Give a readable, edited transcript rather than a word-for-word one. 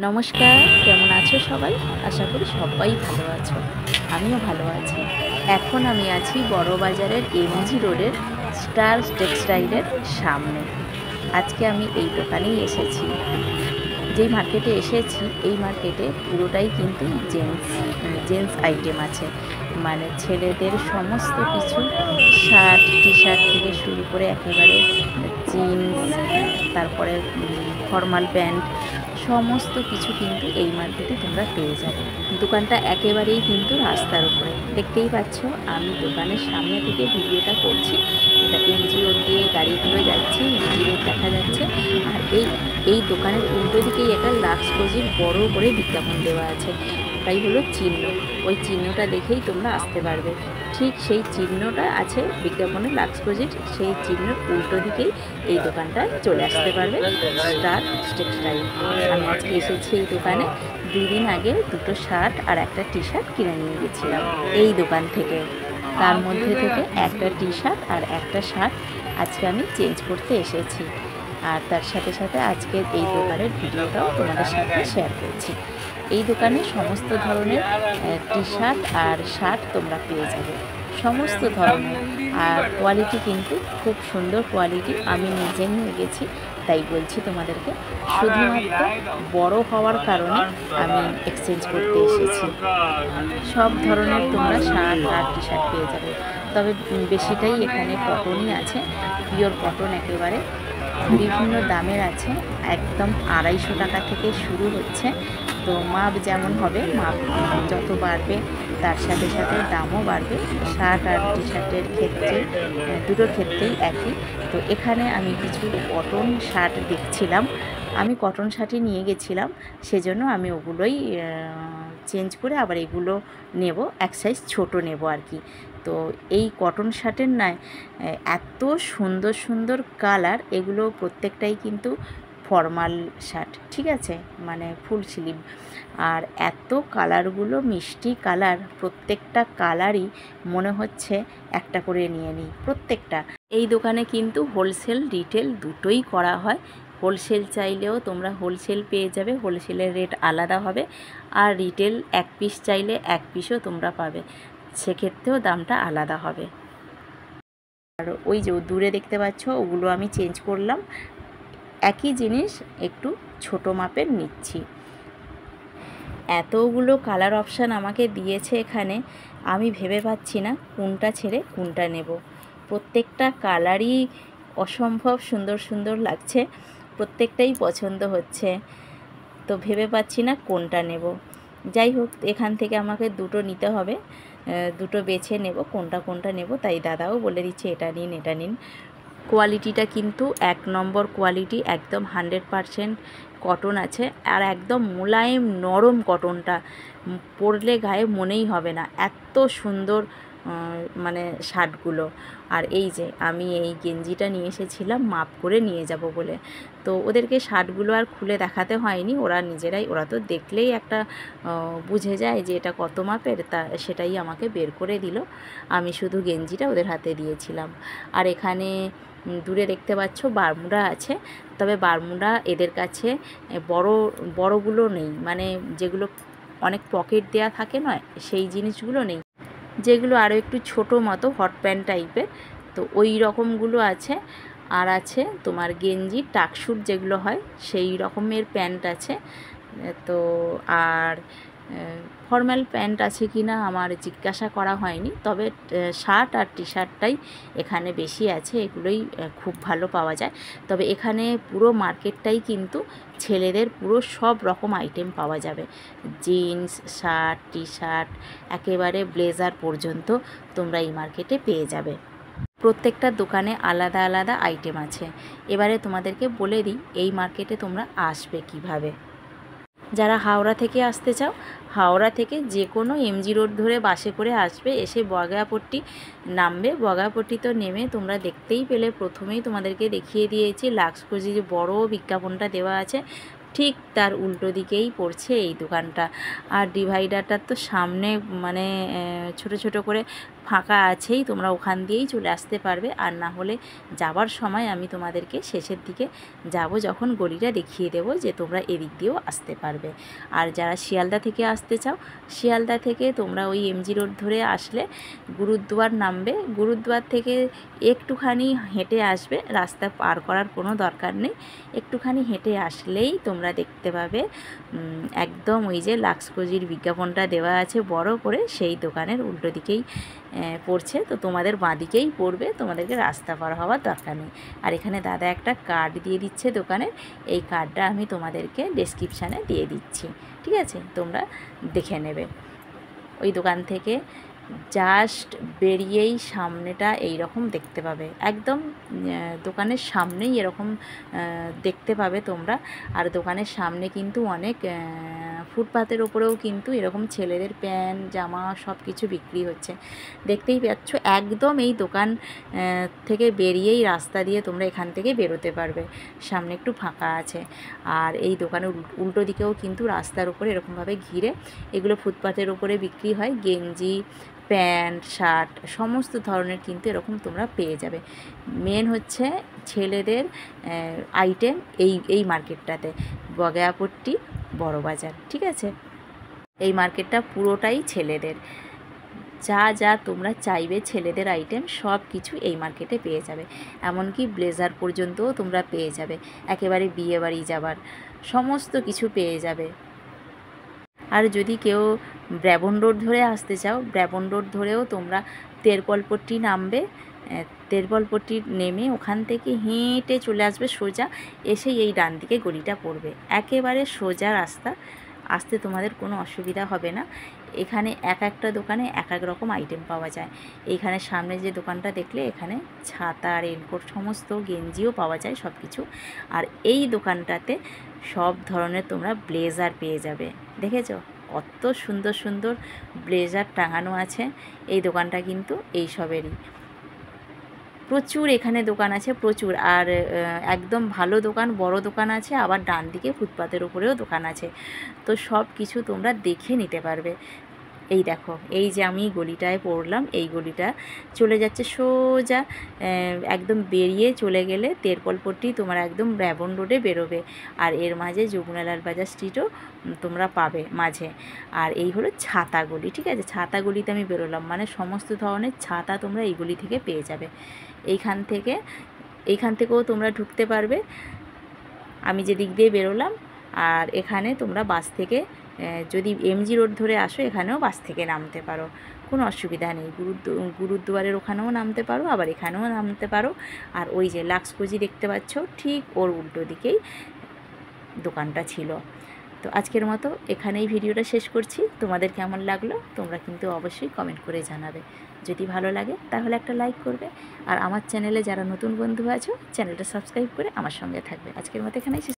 নমস্কার, কেমন আছো সবাই? আশা করি সবাই ভালো আছো। আমিও ভালো আছি। এখন আমি আছি বড়বাজারের এমজি রোডের স্টার টেক্সটাইলের সামনে। আজকে আমি এই দোকানেই এসেছি। যেই মার্কেটে এসেছি এই মার্কেটে পুরোটাই কিন্তু জেন্টস আইটেম আছে। মানে ছেলেদের সমস্ত কিছু শার্ট টি শার্ট থেকে শুরু করে একেবারে জিন্স, তারপরে ফর্মাল প্যান্ট, সমস্ত কিছু কিন্তু এই মার্কেটে তোমরা পেয়ে যাবে। দোকানটা একেবারেই কিন্তু রাস্তার উপরে, দেখতেই পাচ্ছ। আমি দোকানের সামনে থেকে ভিডিওটা করছি। এটা এমজি রোড দিয়ে গাড়িগুলো যাচ্ছে, এমজি রোড দেখা যাচ্ছে। আর এই দোকানের উল্টো দিকেই একটা লাক্স কোজির বড় করে বিজ্ঞাপন দেওয়া আছে। ওটাই হলো চিহ্ন। ওই চিহ্নটা দেখেই তোমরা আসতে পারবে। ঠিক সেই চিহ্নটা আছে বিজ্ঞাপনে লাক্স কোজির, সেই চিহ্নের উল্টো দিকেই এই দোকানটায় চলে আসতে পারবে স্টার টেক্সটাইল। আমি আজকে এসেছি এই দোকানে। 2 দিন আগে দুটো শার্ট আর একটা টি শার্ট কিনে নিয়ে গেছিলাম এই দোকান থেকে। তার মধ্যে থেকে একটা টি শার্ট আর একটা শার্ট আজকে আমি চেঞ্জ করতে এসেছি। আর তার সাথে সাথে আজকের এই দোকানের ভিডিওটাও তোমাদের সাথে শেয়ার করছি। এই দোকানে সমস্ত ধরনের টি শার্ট আর শার্ট তোমরা পেয়ে যাবে, সমস্ত ধরনের। আর কোয়ালিটি কিন্তু খুব সুন্দর কোয়ালিটি। আমি নিজে নিয়ে গেছি, তাই বলছি তোমাদেরকে। শুধুমাত্র বড় হওয়ার কারণে আমি এক্সচেঞ্জ করতে এসেছি। সব ধরনের তোমরা শার্ট আর টি শার্ট পেয়ে যাবে, তবে বেশিটাই এখানে কটনই আছে, পিওর কটন একেবারে। বিভিন্ন দামের আছে, একদম 250 টাকা থেকে শুরু হচ্ছে। তো মাপ যেমন হবে, মাপ যত বাড়বে তার সাথে সাথে দামও বাড়বে। শার্ট আর টি শার্টের ক্ষেত্রে দুটোর ক্ষেত্রেই একই। তো এখানে আমি কিছু কটন শার্ট দেখছিলাম। আমি কটন শার্টই নিয়ে গেছিলাম, সেজন্য আমি ওগুলোই চেঞ্জ করে আবার এগুলো নেব, এক সাইজ ছোট নেব আর কি। তো এই কটন শার্টের নয়, এত সুন্দর সুন্দর কালার, এগুলো প্রত্যেকটাই কিন্তু ফর্মাল শার্ট, ঠিক আছে, মানে ফুল স্লিভ। আর এত কালারগুলো মিষ্টি কালার, প্রত্যেকটা কালারই মনে হচ্ছে একটা করে নিয়ে নিই প্রত্যেকটা। এই দোকানে কিন্তু হোলসেল রিটেল দুটোই করা হয়। হোলসেল চাইলেও তোমরা হোলসেল পেয়ে যাবে, হোলসেলের রেট আলাদা হবে। আর রিটেল এক পিস চাইলে এক পিসও তোমরা পাবে, সেক্ষেত্রেও দামটা আলাদা হবে। আর ওই যে দূরে দেখতে পাচ্ছ, ওগুলো আমি চেঞ্জ করলাম। একই জিনিস একটু ছোট মাপের নিচ্ছি। এতগুলো কালার অপশান আমাকে দিয়েছে এখানে, আমি ভেবে পাচ্ছি না কোনটা ছেড়ে কোনটা নেব। প্রত্যেকটা কালারই অসম্ভব সুন্দর সুন্দর লাগছে, প্রত্যেকটাই পছন্দ হচ্ছে। তো ভেবে পাচ্ছি না কোনটা নেব। যাই হোক, এখান থেকে আমাকে দুটো নিতে হবে, দুটো বেছে নেব কোনটা কোনটা নেব। তাই দাদাও বলে দিচ্ছে এটা নিন এটা নিন। কোয়ালিটিটা কিন্তু 1 নম্বর কোয়ালিটি, একদম 100% কটন আছে। আর একদম মোলায়েম নরম কটনটা, পরলে গায়ে মনেই হবে না, এত সুন্দর মানে শার্টগুলো। আর এই যে আমি এই গেঞ্জিটা নিয়ে এসেছিলাম মাপ করে নিয়ে যাব বলে। তো ওদেরকে শার্টগুলো আর খুলে দেখাতে হয়নি, ওরা নিজেরাই, ওরা তো দেখলেই একটা বুঝে যায় যে এটা কত মাপের, তা সেটাই আমাকে বের করে দিল। আমি শুধু গেঞ্জিটা ওদের হাতে দিয়েছিলাম। আর এখানে দূরে দেখতে পাচ্ছ বারমুডা আছে, তবে বারমুডা এদের কাছে বড়গুলো নেই, মানে যেগুলো অনেক পকেট দেয়া থাকে নয়, সেই জিনিসগুলো নেই। যেগুলো আরও একটু ছোটো মতো হট প্যান্ট টাইপের, তো ওই রকমগুলো আছে। আর আছে তোমার গেঞ্জি টাকশুট যেগুলো হয়, সেই রকমের প্যান্ট আছে। তো আর ফর্মাল প্যান্ট আছে কি না আমার জিজ্ঞাসা করা হয়নি, তবে শার্ট আর টি শার্টটাই এখানে বেশি আছে, এগুলোই খুব ভালো পাওয়া যায়। তবে এখানে পুরো মার্কেটটাই কিন্তু ছেলেদের পুরো সব রকম আইটেম পাওয়া যাবে, জিন্স, শার্ট, টি শার্ট, একেবারে ব্লেজার পর্যন্ত তোমরা এই মার্কেটে পেয়ে যাবে। প্রত্যেকটা দোকানে আলাদা আলাদা আইটেম আছে। এবারে তোমাদেরকে বলে দিই এই মার্কেটে তোমরা আসবে কিভাবে। যারা হাওড়া থেকে আসতে চাও, হাওড়া থেকে যে কোনো এমজি রোড ধরে বাসে করে আসবে, এসে বগাপট্টি নামবে। বগাপট্টি তো নেমে তোমরা দেখতেই পেলে, প্রথমেই তোমাদেরকে দেখিয়ে দিয়েছি লাক্স কোজি যে বড় বিজ্ঞাপনটা দেওয়া আছে, ঠিক তার উল্টো দিকেই পড়ছে এই দোকানটা। আর ডিভাইডারটার তো সামনে মানে ছোট ছোট করে ফাঁকা আছেই, তোমরা ওখান দিয়েই চলে আসতে পারবে। আর না হলে যাবার সময় আমি তোমাদেরকে শেষের দিকে যাব যখন গলিটা দেখিয়ে দেবো যে তোমরা এদিক দিয়েও আসতে পারবে। আর যারা শিয়ালদা থেকে আসতে চাও, শিয়ালদা থেকে তোমরা ওই এমজি রোড ধরে আসলে গুরুদুয়ার নামবে, গুরুদুয়ার থেকে একটুখানি হেঁটে আসবে, রাস্তা পার করার কোনো দরকার নেই, একটুখানি হেঁটে আসলেই তোমরা দেখতে পাবে একদম ওই যে লাক্সকোজির বিজ্ঞাপনটা দেওয়া আছে বড় করে, সেই দোকানের উল্টো দিকেই পড়ছে। তো তোমাদের বাঁদিকেই পড়বে, তোমাদেরকে রাস্তা পার হওয়ার দরকার নেই। আর এখানে দাদা একটা কার্ড দিয়ে দিচ্ছে দোকানের, এই কার্ডটা আমি তোমাদেরকে ডেসক্রিপশানে দিয়ে দিচ্ছি, ঠিক আছে? তোমরা দেখে নেবে। ওই দোকান থেকে জাস্ট বেরিয়েই সামনেটা এই রকম দেখতে পাবে, একদম দোকানের সামনেই এরকম দেখতে পাবে তোমরা। আর দোকানের সামনে কিন্তু অনেক ফুটপাতের ওপরেও কিন্তু এরকম ছেলেদের প্যান্ট জামা সব কিছু বিক্রি হচ্ছে, দেখতেই পাচ্ছ। একদম এই দোকান থেকে বেরিয়েই রাস্তা দিয়ে তোমরা এখান থেকে বেরোতে পারবে, সামনে একটু ফাঁকা আছে। আর এই দোকানের উল্টো দিকেও কিন্তু রাস্তার উপরে এরকমভাবে ঘিরে এগুলো ফুটপাতের ওপরে বিক্রি হয়, গেঞ্জি প্যান্ট শার্ট সমস্ত ধরনের কিন্তু এরকম তোমরা পেয়ে যাবে। মেন হচ্ছে ছেলেদের আইটেম এই মার্কেটটাতে, বগেয়াপট্টি বড় বাজার, ঠিক আছে? এই মার্কেটটা পুরোটাই ছেলেদের, যা যা তোমরা চাইবে ছেলেদের আইটেম সব কিছু এই মার্কেটে পেয়ে যাবে। এমনকি ব্লেজার পর্যন্তও তোমরা পেয়ে যাবে, একেবারে বিয়ে বাড়ি যাবার সমস্ত কিছু পেয়ে যাবে। আর যদি কেউ ব্র্যাবন রোড ধরে আসতে চাও, ব্র্যাবন রোড ধরেও তোমরা তেরপলপট্টি নামবে, তেরপলপট্টি নেমে ওখান থেকে হেঁটে চলে আসবে সোজা, এসেই এই ডান দিকে গলিটা পড়বে, একেবারে সোজা রাস্তা, আসতে তোমাদের কোনো অসুবিধা হবে না। এখানে এক একটা দোকানে এক এক রকম আইটেম পাওয়া যায়। এইখানে সামনে যে দোকানটা দেখলে, এখানে ছাতা রেনকোট সমস্ত গেঞ্জিও পাওয়া যায় সব কিছু। আর এই দোকানটাতে সব ধরনের তোমরা ব্লেজার পেয়ে যাবে, দেখেছো কত সুন্দর সুন্দর ব্লেজার টাঙানো আছে। এই দোকানটা কিন্তু এইসবেরই প্রচুর, এখানে দোকান আছে প্রচুর। আর একদম ভালো দোকান, বড় দোকান আছে, আবার ডান দিকে ফুটপাতের উপরেও দোকান আছে। তো সব কিছু তোমরা দেখে নিতে পারবে। এই দেখো, এই যে আমি গলিটায় পড়লাম, এই গলিটা চলে যাচ্ছে সোজা, একদম বেরিয়ে চলে গেলে তেরপলপট্টি তোমার একদম ব্র্যাবন রোডে বেরোবে। আর এর মাঝে যমুনালাল বাজার স্ট্রিটও তোমরা পাবে মাঝে। আর এই হলো ছাতা গলি, ঠিক আছে? ছাতা গলিতে আমি বেরোলাম, মানে সমস্ত ধরনের ছাতা তোমরা এই গলি থেকে পেয়ে যাবে। এইখান থেকেও তোমরা ঢুকতে পারবে, আমি যেদিক দিয়ে বেরোলাম। আর এখানে তোমরা বাস থেকে যদি এমজি রোড ধরে আসো, এখানেও বাস থেকে নামতে পারো, কোনো অসুবিধা নেই। গুরুদুয়ারের ওখানেও নামতে পারো, আবার এখানেও নামতে পারো। আর ওই যে লাক্সকোজি দেখতে পাচ্ছ, ঠিক ওর উল্টো দিকেই দোকানটা ছিল। তো আজকের মতো এখানেই ভিডিওটা শেষ করছি। তোমাদের কেমন লাগলো তোমরা কিন্তু অবশ্যই কমেন্ট করে জানাবে। যদি ভালো লাগে তাহলে একটা লাইক করবে। আর আমার চ্যানেলে যারা নতুন বন্ধু আছো, চ্যানেলটা সাবস্ক্রাইব করে আমার সঙ্গে থাকবে। আজকের মতো এখানেই শেষ।